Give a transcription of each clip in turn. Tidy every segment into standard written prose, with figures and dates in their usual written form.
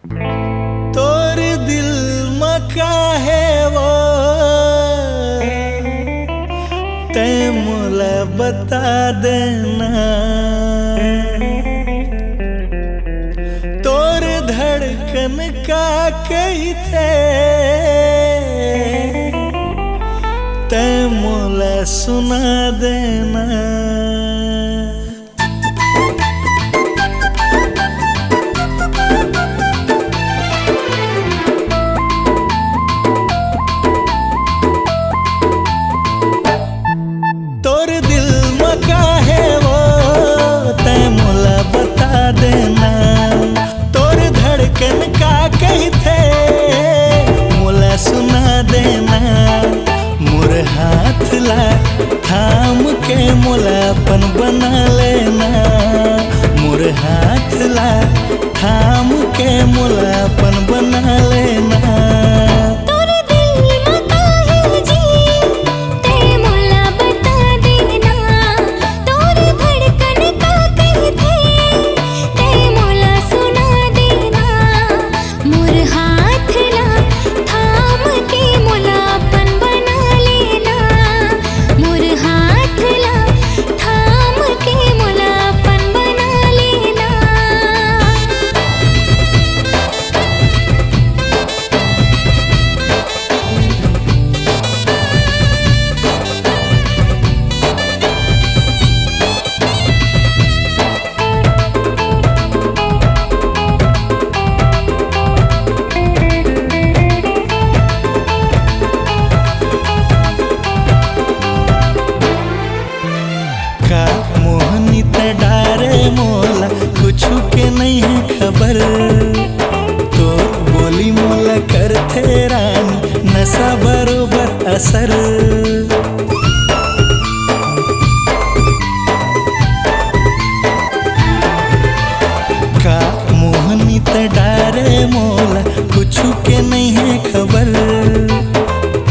तोर दिल मका है वो ते मोला बता देना। तोर धड़कन का कही थे ते मोला सुना देना। तोर दिल मका है वो ते मोला बता देना। तोर धड़कन का कही थे मोला सुना देना। मोर हाथ ला थाम के मोला अपन बना लेना। मोर हाथ ला थाम के मोला अपन बना लेना। मोला कुछ के नहीं है खबर। तो बोली मोला करथे रानी नशा बरोबर असर। का मोहनी त डारे मोला कुछ के नहीं है खबर।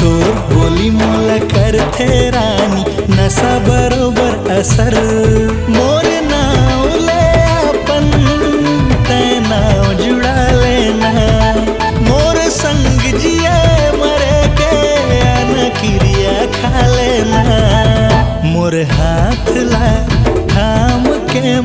तो बोली मोला करथे रानी नशा बरोबर असर। मोर नाव ले अपन ते नाव जुड़ा लेना। मोर संग जिया मरे के अन क्रिया खा लेना। मोर हाथ ला थाम के